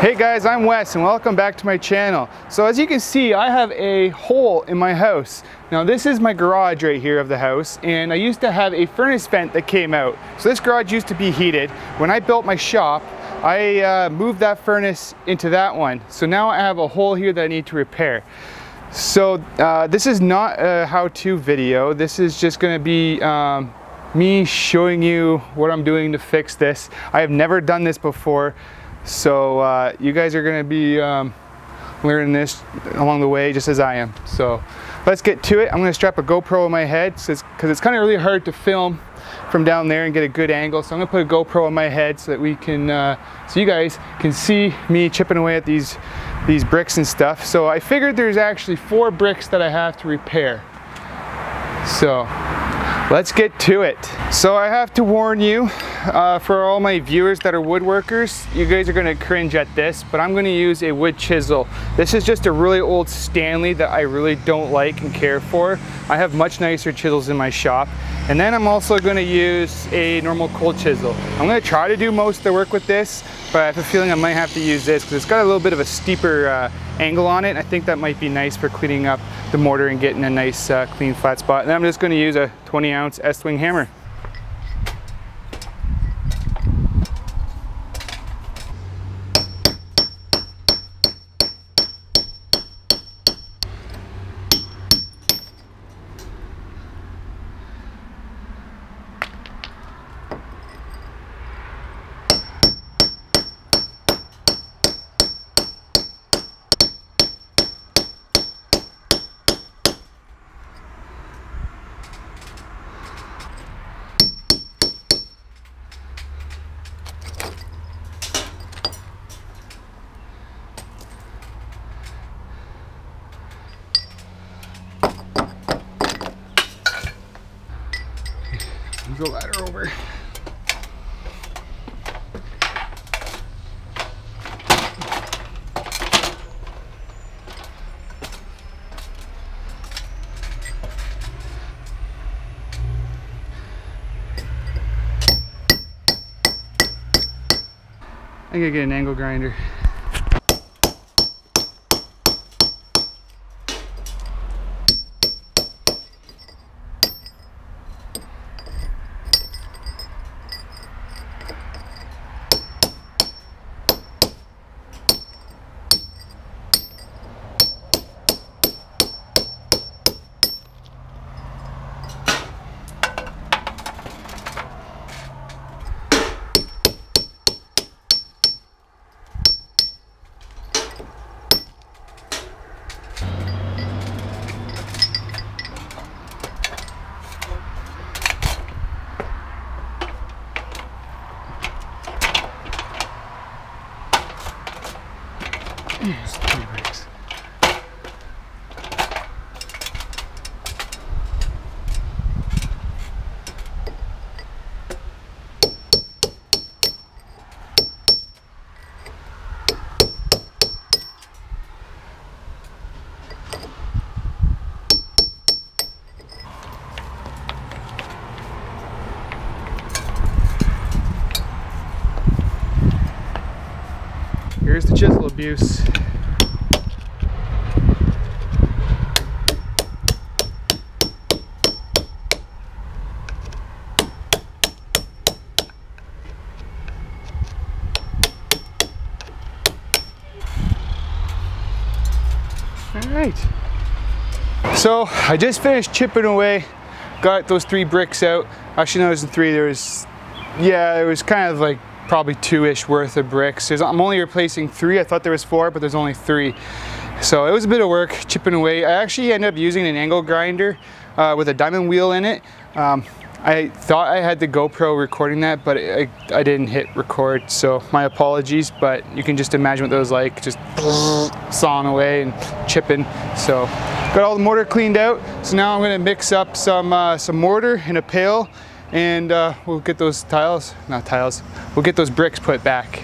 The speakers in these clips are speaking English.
Hey guys, I'm Wes and welcome back to my channel. So as you can see, I have a hole in my house. Now this is my garage right here of the house, and I used to have a furnace vent that came out. So this garage used to be heated. When I built my shop, I moved that furnace into that one. So now I have a hole here that I need to repair. So this is not a how-to video. This is just going to be me showing you what I'm doing to fix this. I have never done this before. So you guys are going to be learning this along the way just as I am. So let's get to it. I'm going to strap a GoPro on my head because it's kind of really hard to film from down there and get a good angle. So I'm going to put a GoPro on my head so that we can, so you guys can see me chipping away at these bricks and stuff. So I figured there's actually 4 bricks that I have to repair. So let's get to it. So I have to warn you, for all my viewers that are woodworkers, you guys are going to cringe at this, but I'm going to use a wood chisel. This is just a really old Stanley that I really don't like and care for. I have much nicer chisels in my shop. And then I'm also going to use a normal cold chisel. I'm going to try to do most of the work with this, but I have a feeling I might have to use this because it's got a little bit of a steeper angle on it. I think that might be nice for cleaning up the mortar and getting a nice clean flat spot. And then I'm just going to use a 20-ounce Estwing hammer. Move the ladder over. I gotta get an angle grinder. Here's 3 bricks. Here's the chisel abuse. All right. So I just finished chipping away, got those 3 bricks out. Actually, no, it wasn't 3. There was kind of like probably 2-ish worth of bricks. I'm only replacing 3. I thought there was 4, but there's only 3. So it was a bit of work chipping away. I actually ended up using an angle grinder with a diamond wheel in it. I thought I had the GoPro recording that, but I didn't hit record, so my apologies, but you can just imagine what those like, just sawing away and chipping. So got all the mortar cleaned out, so now I'm going to mix up some mortar in a pail, and we'll get those we'll get those bricks put back.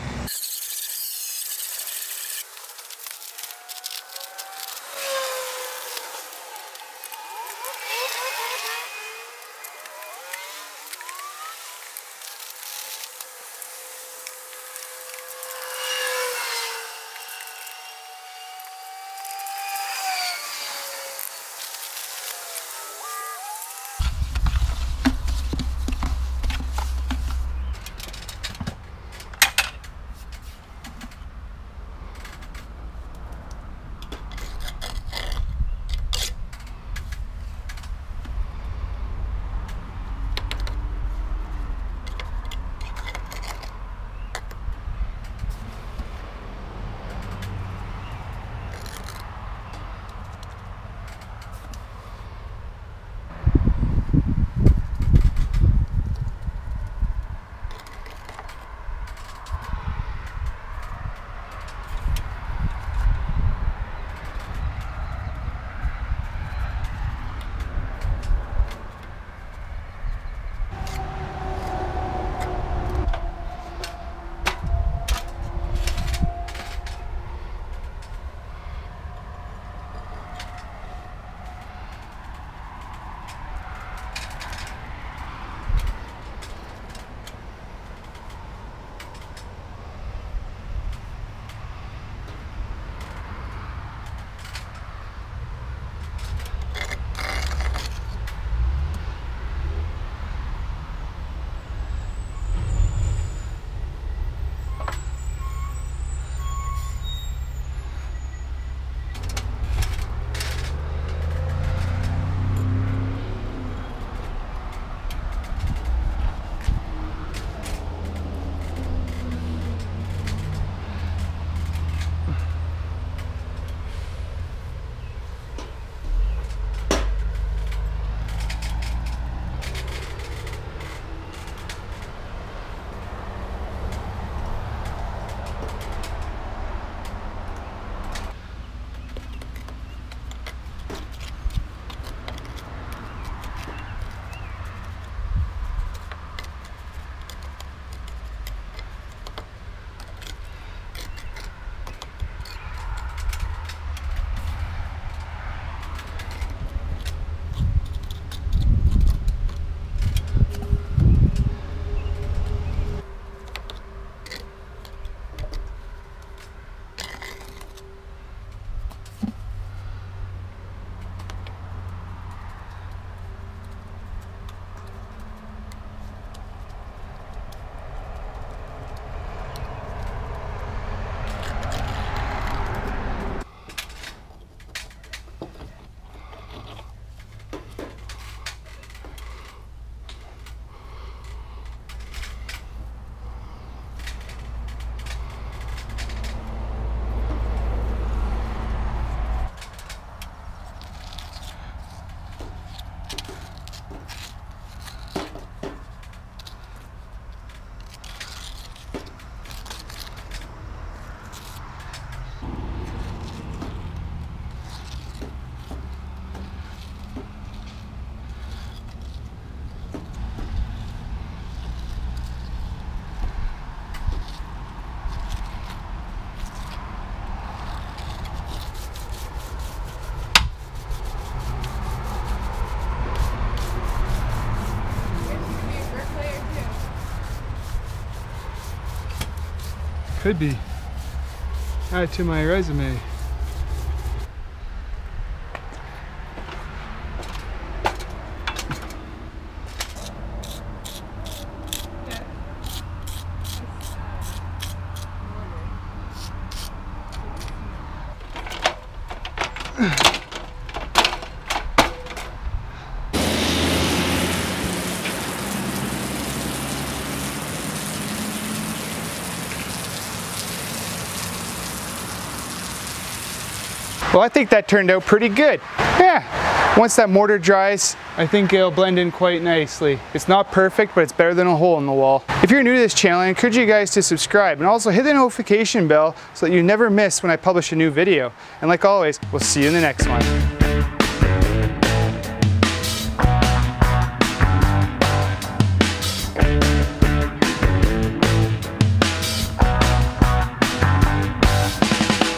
Could be. Add it to my resume. Well, I think that turned out pretty good. Yeah, once that mortar dries, I think it'll blend in quite nicely. It's not perfect, but it's better than a hole in the wall. If you're new to this channel, I encourage you guys to subscribe and also hit the notification bell so that you never miss when I publish a new video. And like always, we'll see you in the next one.